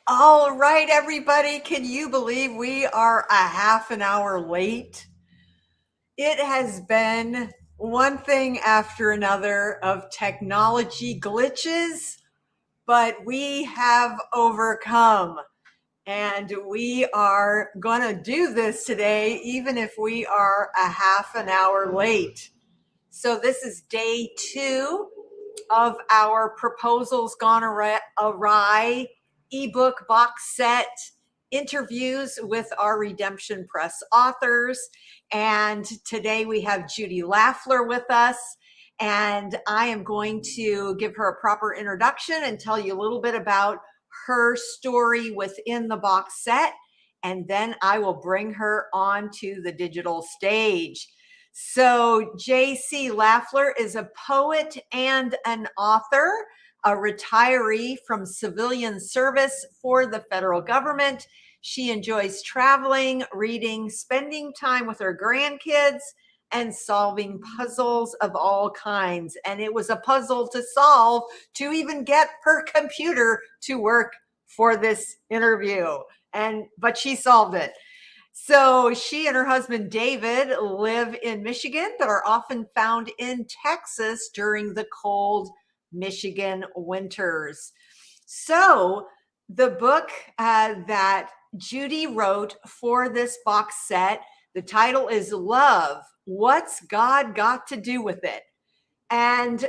All right, everybody. Can you believe we are a half an hour late? It has been one thing after another of technology glitches, but we have overcome. And we are going to do this today, even if we are a half an hour late. So, this is day two of our Proposals Gone Awry ebook box set interviews with our Redemption Press authors. And today we have Judy Lafler with us. And I am going to give her a proper introduction and tell you a little bit about her story within the box set. And then I will bring her onto the digital stage. So, J.C. Lafler is a poet and an author, a retiree from civilian service for the federal government. She enjoys traveling, reading, spending time with her grandkids, and solving puzzles of all kinds. And it was a puzzle to solve to even get her computer to work for this interview. But she solved it. So she and her husband David live in Michigan, but are often found in Texas during the cold Michigan winters. So the book that Judy wrote for this box set, the title is Love, What's God Got to Do with It? And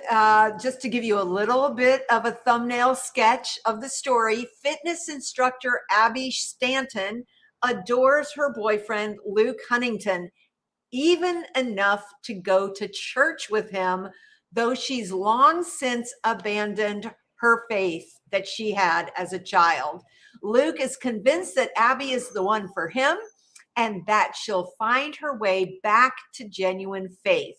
just to give you a little bit of a thumbnail sketch of the story, fitness instructor Abby Stanton adores her boyfriend, Luke Huntington, even enough to go to church with him, though she's long since abandoned her faith that she had as a child. Luke is convinced that Abby is the one for him and that she'll find her way back to genuine faith.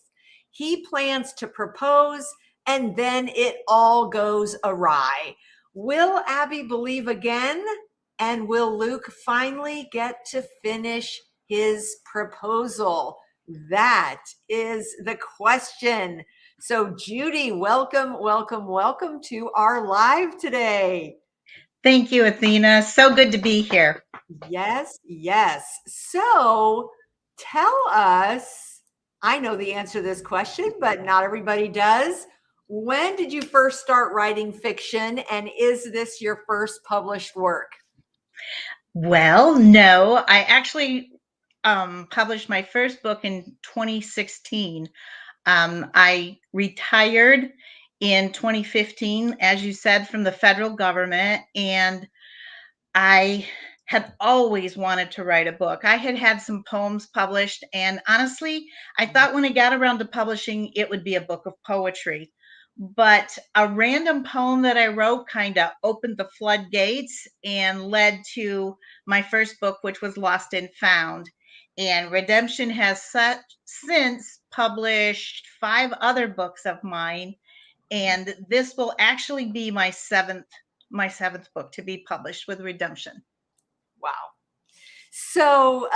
He plans to propose, and then it all goes awry. Will Abby believe again? And will Luke finally get to finish his proposal? That is the question. So, Judy, welcome, welcome, welcome to our live today. Thank you, Athena. So good to be here. Yes, yes. So, tell us, I know the answer to this question, but not everybody does. When did you first start writing fiction, and is this your first published work? Well, no, I actually published my first book in 2016. I retired in 2015, as you said, from the federal government, and I had always wanted to write a book. I had had some poems published, and honestly, I thought when I got around to publishing, it would be a book of poetry. But a random poem that I wrote kind of opened the floodgates and led to my first book, which was Lost and Found. And Redemption has since published 5 other books of mine, and this will actually be my seventh book to be published with Redemption. Wow. So,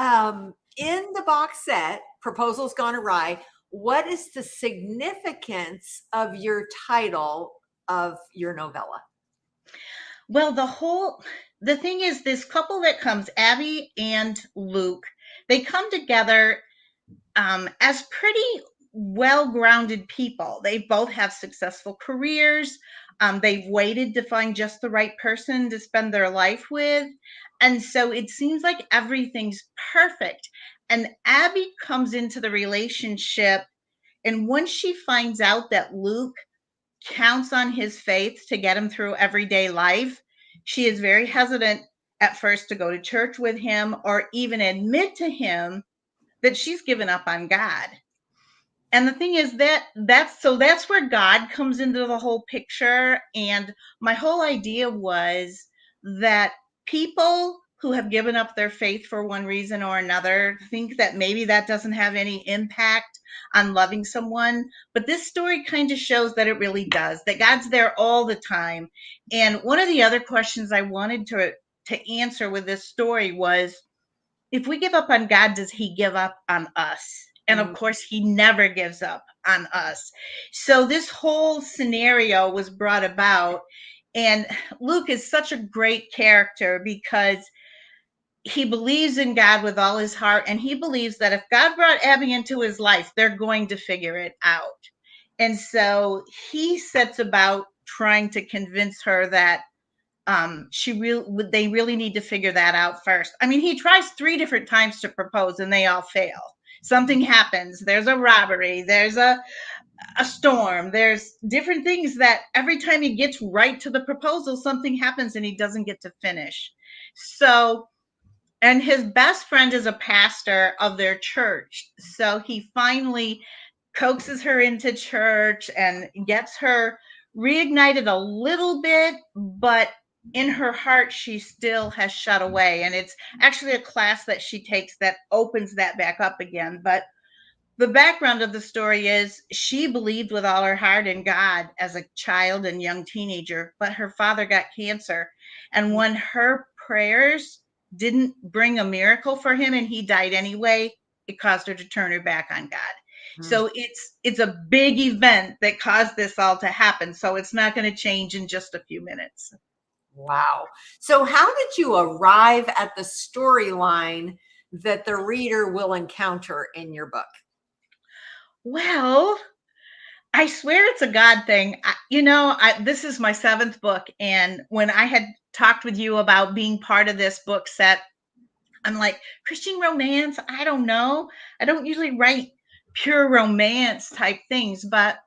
in the box set, Proposals Gone Awry, what is the significance of your title of your novella? Well, the thing is, this couple that comes, Abby and Luke, they come together as pretty well-grounded people. They both have successful careers. They've waited to find just the right person to spend their life with. And so it seems like everything's perfect. And Abby comes into the relationship, and once she finds out that Luke counts on his faith to get him through everyday life, she is very hesitant at first to go to church with him or even admit to him that she's given up on God. And the thing is that's where God comes into the whole picture. And my whole idea was that people who have given up their faith for one reason or another think that maybe that doesn't have any impact on loving someone. But this story kind of shows that it really does, that God's there all the time. And one of the other questions I wanted to answer with this story was, if we give up on God, does he give up on us? And of course, he never gives up on us. So this whole scenario was brought about And Luke is such a great character because he believes in God with all his heart, and he believes that if God brought Abby into his life, they're going to figure it out. And so he sets about trying to convince her that they really need to figure that out first. I mean, he tries 3 different times to propose and they all fail. Something happens. There's a robbery. There's a storm. There's different things that every time he gets right to the proposal, something happens and he doesn't get to finish. So, and his best friend is a pastor of their church. So he finally coaxes her into church and gets her reignited a little bit, but in her heart, she still has shut away. And it's actually a class that she takes that opens that back up again. But the background of the story is she believed with all her heart in God as a child and young teenager, but her father got cancer. And when her prayers didn't bring a miracle for him and he died anyway, it caused her to turn her back on God. So it's a big event that caused this all to happen. So it's not going to change in just a few minutes. Wow. So how did you arrive at the storyline that the reader will encounter in your book? Well, I swear it's a God thing. This is my 7th book. And when I had talked with you about being part of this book set, I'm like, Christian romance? I don't know. I don't usually write pure romance type things, but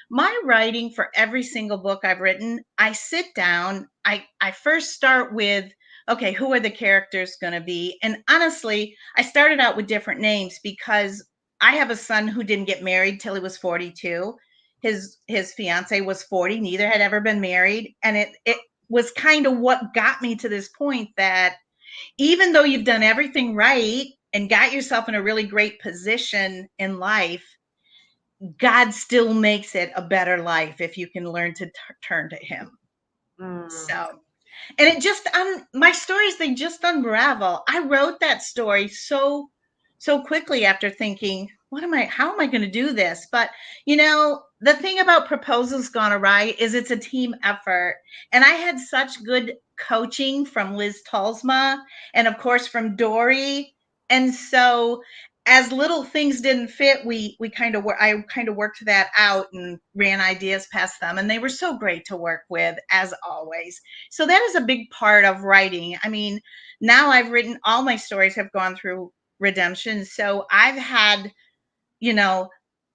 my writing for every single book I've written, I sit down, I first start with, okay, who are the characters going to be? And honestly, I started out with different names because I have a son who didn't get married till he was 42. His fiance was 40, neither had ever been married, and it was kind of what got me to this point that even though you've done everything right and got yourself in a really great position in life, God still makes it a better life if you can learn to turn to him. So, and it just my stories, they just unravel. I wrote that story so quickly after thinking, how am I going to do this? But the thing about Proposals Gone Awry is it's a team effort. And I had such good coaching from Liz Talsma and of course from Dory. And so as little things didn't fit, I kind of worked that out and ran ideas past them, and they were so great to work with as always. So that is a big part of writing. I mean, now I've written, all my stories have gone through redemption. So I've had,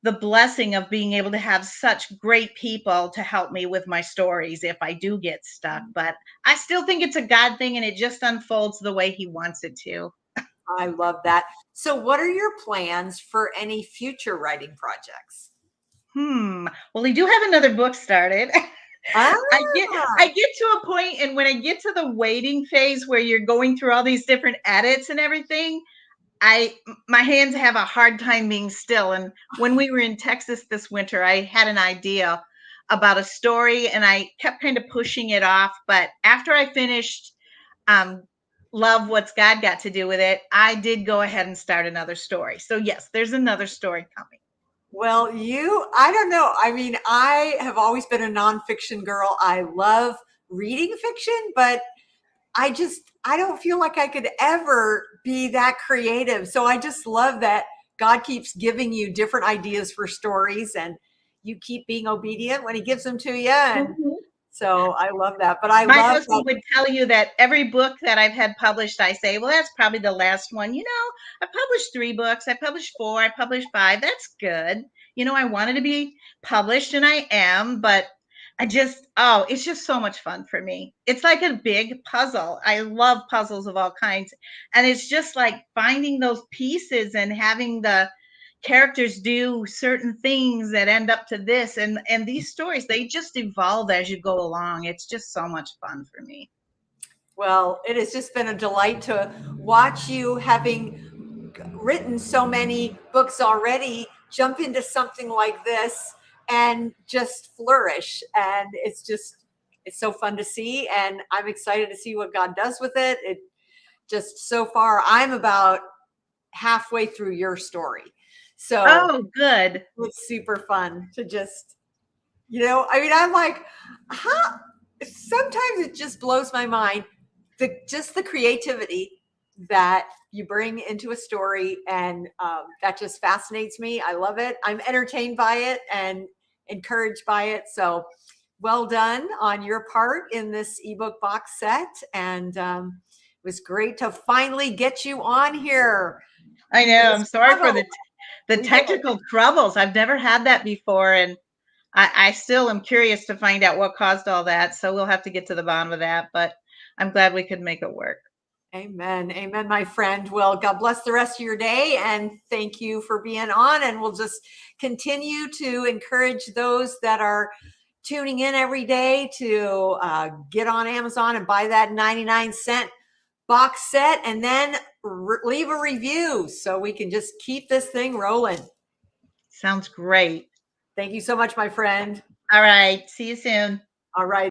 the blessing of being able to have such great people to help me with my stories if I do get stuck. But I still think it's a God thing, and it just unfolds the way he wants it to. I love that. So what are your plans for any future writing projects? Well, I do have another book started. Ah, I get to a point, and when I get to the waiting phase where you're going through all these different edits and everything, my hands have a hard time being still. And when we were in Texas this winter, I had an idea about a story and I kept kind of pushing it off. But after I finished Love What's God Got to Do with It, I did go ahead and start another story. So yes, there's another story coming. well, I don't know. I mean, I have always been a nonfiction girl. I love reading fiction, but I don't feel like I could ever be that creative. So I just love that God keeps giving you different ideas for stories and you keep being obedient when he gives them to you. And so I love that. But I My love husband would tell you that every book that I've had published, I say, well, that's probably the last one. I published 3 books. I published 4. I published 5. That's good. I wanted to be published and I am, but it's just so much fun for me. It's like a big puzzle. I love puzzles of all kinds. And it's just like finding those pieces and having the characters do certain things that end up to this, and these stories, they just evolve as you go along. It's just so much fun for me. Well, it has just been a delight to watch you, having written so many books already, jump into something like this and just flourish. And it's so fun to see. And I'm excited to see what God does with it. It just, so far, I'm about halfway through your story. So Oh, good. it's super fun to just, I mean, I'm like, huh? sometimes it just blows my mind, just the creativity that you bring into a story, and that just fascinates me. I love it. I'm entertained by it and encouraged by it. So well done on your part in this ebook box set, and it was great to finally get you on here. I We know. I'm sorry for struggled. the We did. technical troubles. I've never had that before, and I still am curious to find out what caused all that. So we'll have to get to the bottom of that. But I'm glad we could make it work. Amen. Amen, my friend. Well, God bless the rest of your day, and thank you for being on. And we'll just continue to encourage those that are tuning in every day to get on Amazon and buy that 99-cent box set, and then leave a review so we can just keep this thing rolling. Sounds great. Thank you so much, my friend. All right. See you soon. All right.